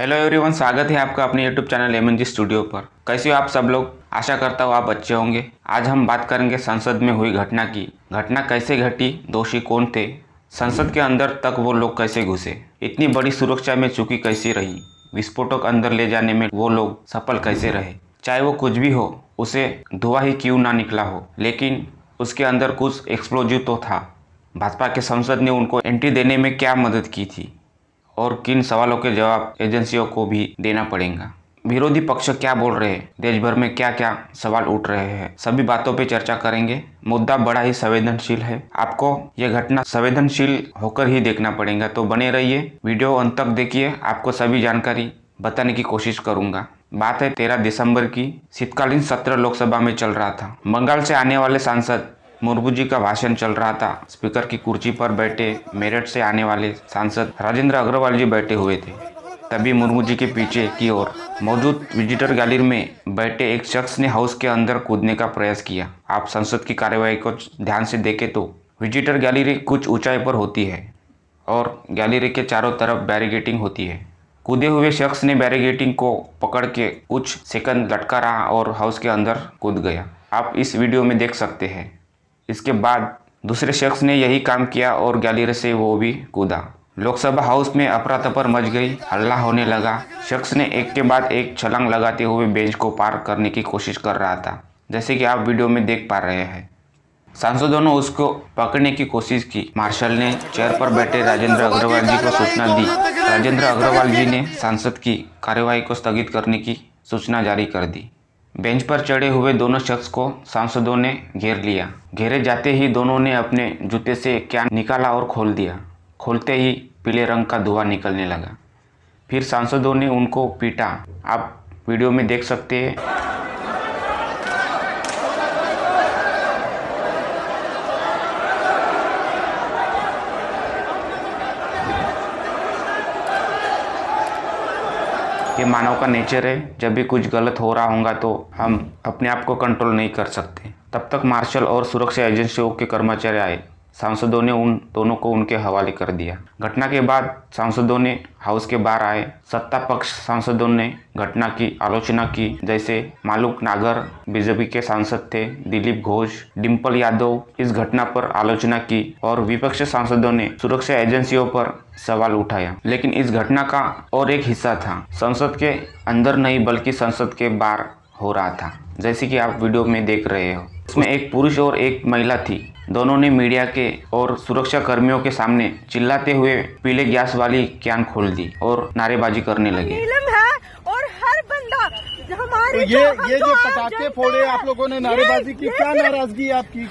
Hello everyone, स्वागत है आपका अपने यूट्यूब चैनल एमएनजी स्टूडियो पर। कैसे हो आप सब लोग? आशा करता हूँ आप अच्छे होंगे। आज हम बात करेंगे संसद में हुई घटना की। घटना कैसे घटी, दोषी कौन थे, संसद के अंदर तक वो लोग कैसे घुसे, इतनी बड़ी सुरक्षा में चूकी कैसी रही, विस्फोटक अंदर ले जाने में वो लोग सफल कैसे रहे। चाहे वो कुछ भी हो, उसे धुआं ही क्यों ना निकला हो, लेकिन उसके अंदर कुछ एक्सप्लोजिव तो था। भाजपा के सांसद ने उनको एंट्री देने में क्या मदद की थी और किन सवालों के जवाब एजेंसियों को भी देना पड़ेगा। विरोधी पक्ष क्या बोल रहे हैं, देश भर में क्या क्या सवाल उठ रहे हैं, सभी बातों पे चर्चा करेंगे। मुद्दा बड़ा ही संवेदनशील है, आपको यह घटना संवेदनशील होकर ही देखना पड़ेगा। तो बने रहिए, वीडियो अंत तक देखिए, आपको सभी जानकारी बताने की कोशिश करूंगा। बात है 13 दिसंबर की। शीतकालीन सत्र लोकसभा में चल रहा था। बंगाल से आने वाले सांसद मुर्मू जी का भाषण चल रहा था। स्पीकर की कुर्सी पर बैठे मेरठ से आने वाले सांसद राजेंद्र अग्रवाल जी बैठे हुए थे। तभी मुर्मू जी के पीछे की ओर मौजूद विजिटर गैलरी में बैठे एक शख्स ने हाउस के अंदर कूदने का प्रयास किया। आप संसद की कार्यवाही को ध्यान से देखें तो विजिटर गैलरी कुछ ऊंचाई पर होती है और गैलरी के चारों तरफ बैरिकेडिंग होती है। कूदे हुए शख्स ने बैरिकेडिंग को पकड़ के कुछ सेकंड लटका रहा और हाउस के अंदर कूद गया। आप इस वीडियो में देख सकते हैं। इसके बाद दूसरे शख्स ने यही काम किया और गैलरी से वो भी कूदा। लोकसभा हाउस में अफरा-तफर मच गई, हल्ला होने लगा। शख्स ने एक के बाद एक छलांग लगाते हुए बेंच को पार करने की कोशिश कर रहा था, जैसे कि आप वीडियो में देख पा रहे हैं। सांसदों ने उसको पकड़ने की कोशिश की। मार्शल ने चेयर पर बैठे राजेंद्र अग्रवाल जी को सूचना दी। राजेंद्र अग्रवाल जी ने सांसद की कार्यवाही को स्थगित करने की सूचना जारी कर दी। बेंच पर चढ़े हुए दोनों शख्स को सांसदों ने घेर लिया। घेरे जाते ही दोनों ने अपने जूते से कैन निकाला और खोल दिया। खोलते ही पीले रंग का धुआं निकलने लगा। फिर सांसदों ने उनको पीटा। आप वीडियो में देख सकते हैं। ये मानव का नेचर है, जब भी कुछ गलत हो रहा होगा तो हम अपने आप को कंट्रोल नहीं कर सकते। तब तक मार्शल और सुरक्षा एजेंसियों के कर्मचारी आए। सांसदों ने उन दोनों को उनके हवाले कर दिया। घटना के बाद सांसदों ने हाउस के बाहर आए। सत्ता पक्ष सांसदों ने घटना की आलोचना की, जैसे मालूक नागर बीजेपी के सांसद थे, दिलीप घोष, डिम्पल यादव इस घटना पर आलोचना की और विपक्ष सांसदों ने सुरक्षा एजेंसियों पर सवाल उठाया। लेकिन इस घटना का और एक हिस्सा था, संसद के अंदर नहीं बल्कि संसद के बाहर हो रहा था, जैसे कि आप वीडियो में देख रहे हो। इसमें एक पुरुष और एक महिला थी। दोनों ने मीडिया के और सुरक्षा कर्मियों के सामने चिल्लाते हुए पीले गैस वाली कैन खोल दी और नारेबाजी करने लगे। और हर बंदा हमारी ये जो पटाखे फोड़े आप लोगों ने, नारेबाजी की, क्या नाराजगी आपकी?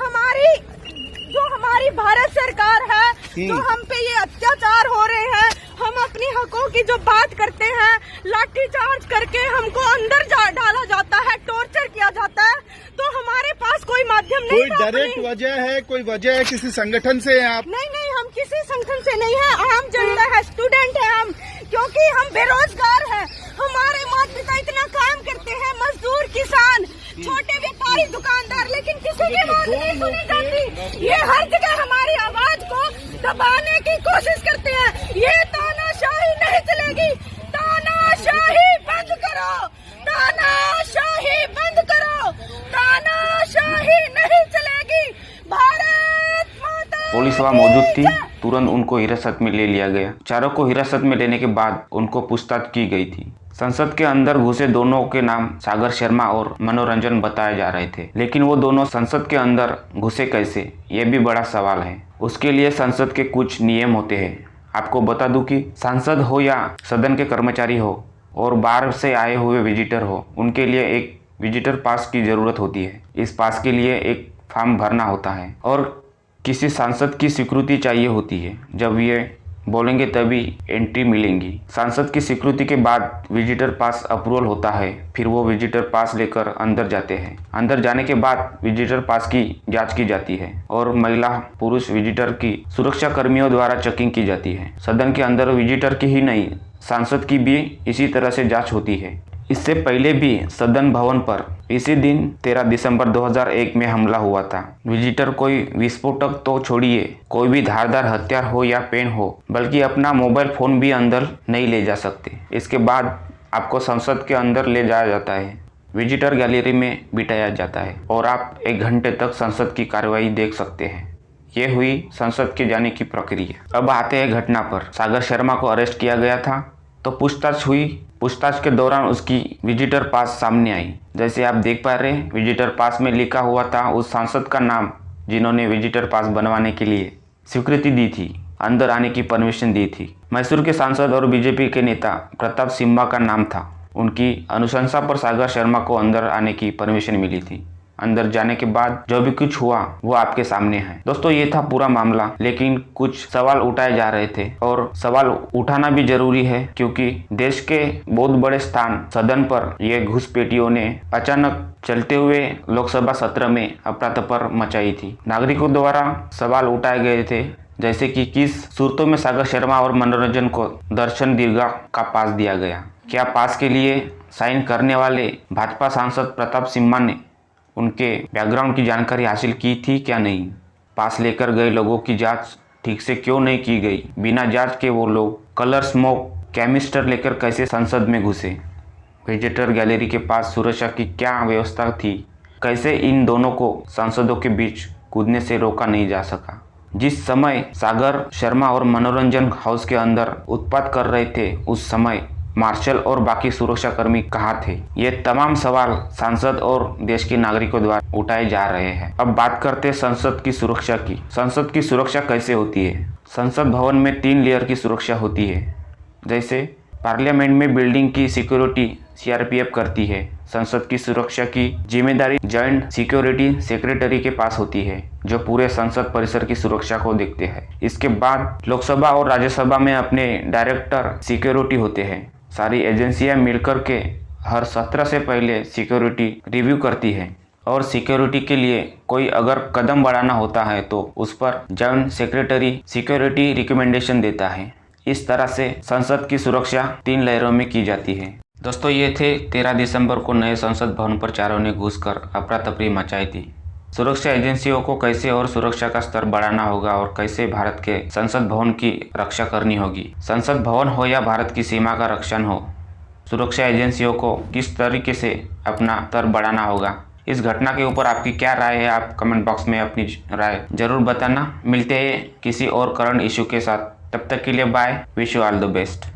हमारी भारत सरकार है, तो हम पे ये अत्याचार हो रहे हैं। हम अपनी हकों की जो बात करते हैं, लाठीचार्ज करके हमको अंदर डाला जाता है, टॉर्चर किया जाता है। तो हमारे पास कोई माध्यम नहीं। कोई डायरेक्ट वजह है, कोई वजह है, किसी संगठन से हैं आप? नहीं, हम किसी संगठन से नहीं है। आम जनता है, स्टूडेंट है हम, क्योंकि हम बेरोजगार हैं। हमारे माता पिता इतना काम करते हैं, मजदूर, किसान, छोटे व्यापारी, दुकानदार, लेकिन किसी की बात नहीं सुनी जाती। ये हर जगह हमारी आवाज को दबाने की कोशिश करते हैं। ये तानाशाही नहीं चलेगी। तानाशाही बंद करो, तानाशाही बंद करो, तानाशाही नहीं चलेगी। भारत माता। पुलिस वहां मौजूद थी। तुरंत उनको हिरासत में ले लिया गया। चारों को हिरासत में लेने के बाद उनको पूछताछ की गई थी। संसद के अंदर घुसे दोनों के नाम सागर शर्मा और मनोरंजन बताए जा रहे थे, लेकिन वो दोनों संसद के अंदर घुसे कैसे, ये भी बड़ा सवाल है। उसके लिए संसद के कुछ नियम होते हैं। आपको बता दूं कि सांसद हो या सदन के कर्मचारी हो और बाहर से आए हुए विजिटर हो, उनके लिए एक विजिटर पास की जरूरत होती है। इस पास के लिए एक फॉर्म भरना होता है और किसी सांसद की स्वीकृति चाहिए होती है। जब ये बोलेंगे तभी एंट्री मिलेंगी। सांसद की स्वीकृति के बाद विजिटर पास अप्रूवल होता है। फिर वो विजिटर पास लेकर अंदर जाते हैं। अंदर जाने के बाद विजिटर पास की जांच की जाती है और महिला पुरुष विजिटर की सुरक्षा कर्मियों द्वारा चेकिंग की जाती है। सदन के अंदर विजिटर की ही नहीं, सांसद की भी इसी तरह से जांच होती है। इससे पहले भी सदन भवन पर इसी दिन 13 दिसंबर 2001 में हमला हुआ था। विजिटर कोई विस्फोटक तो छोड़िए, कोई भी धारदार हथियार हो या पेन हो, बल्कि अपना मोबाइल फोन भी अंदर नहीं ले जा सकते। इसके बाद आपको संसद के अंदर ले जाया जाता है, विजिटर गैलरी में बिठाया जाता है और आप 1 घंटे तक संसद की कार्रवाई देख सकते हैं। ये हुई संसद के जाने की प्रक्रिया। अब आते हैं घटना पर। सागर शर्मा को अरेस्ट किया गया था तो पूछताछ हुई। पूछताछ के दौरान उसकी विजिटर पास सामने आई। जैसे आप देख पा रहे हैं, विजिटर पास में लिखा हुआ था उस सांसद का नाम जिन्होंने विजिटर पास बनवाने के लिए स्वीकृति दी थी, अंदर आने की परमिशन दी थी। मैसूर के सांसद और बीजेपी के नेता प्रताप सिम्हा का नाम था। उनकी अनुशंसा पर सागर शर्मा को अंदर आने की परमिशन मिली थी। अंदर जाने के बाद जो भी कुछ हुआ वो आपके सामने है। दोस्तों, ये था पूरा मामला, लेकिन कुछ सवाल उठाए जा रहे थे और सवाल उठाना भी जरूरी है, क्योंकि देश के बहुत बड़े स्थान सदन पर ये घुसपैठियों ने अचानक चलते हुए लोकसभा सत्र में अफरा-तफर मचाई थी। नागरिकों द्वारा सवाल उठाए गए थे, जैसे कि किस सूरतों में सागर शर्मा और मनोरंजन को दर्शन दीर्घा का पास दिया गया। क्या पास के लिए साइन करने वाले भाजपा सांसद प्रताप सिम्हा ने उनके बैकग्राउंड की जानकारी हासिल की थी क्या नहीं? पास लेकर गए लोगों की जांच ठीक से क्यों नहीं की गई? बिना जांच के वो लोग कलर स्मोक कैमिस्टर लेकर कैसे संसद में घुसे? विजिटर गैलरी के पास सुरक्षा की क्या व्यवस्था थी? कैसे इन दोनों को सांसदों के बीच कूदने से रोका नहीं जा सका? जिस समय सागर शर्मा और मनोरंजन हाउस के अंदर उत्पात कर रहे थे, उस समय मार्शल और बाकी सुरक्षाकर्मी कहाँ थे? ये तमाम सवाल सांसद और देश के नागरिकों द्वारा उठाए जा रहे हैं। अब बात करते हैं संसद की सुरक्षा की। संसद की सुरक्षा कैसे होती है? संसद भवन में 3 लेयर की सुरक्षा होती है। जैसे पार्लियामेंट में बिल्डिंग की सिक्योरिटी सीआरपीएफ करती है। संसद की सुरक्षा की जिम्मेदारी जॉइंट सिक्योरिटी सेक्रेटरी के पास होती है, जो पूरे संसद परिसर की सुरक्षा को देखते हैं। इसके बाद लोकसभा और राज्यसभा में अपने डायरेक्टर सिक्योरिटी होते हैं। सारी एजेंसियां मिलकर के हर सत्र से पहले सिक्योरिटी रिव्यू करती है और सिक्योरिटी के लिए कोई अगर कदम बढ़ाना होता है तो उस पर जॉइंट सेक्रेटरी सिक्योरिटी रिकमेंडेशन देता है। इस तरह से संसद की सुरक्षा 3 लेयरों में की जाती है। दोस्तों, ये थे 13 दिसंबर को नए संसद भवन पर चारों ने घुसकर अफरा तफरी मचाई थी। सुरक्षा एजेंसियों को कैसे और सुरक्षा का स्तर बढ़ाना होगा और कैसे भारत के संसद भवन की रक्षा करनी होगी। संसद भवन हो या भारत की सीमा का रक्षण हो, सुरक्षा एजेंसियों को किस तरीके से अपना स्तर बढ़ाना होगा। इस घटना के ऊपर आपकी क्या राय है? आप कमेंट बॉक्स में अपनी राय जरूर बताना। मिलते हैं किसी और करंट इशू के साथ। तब तक के लिए bye. Wish you all the best.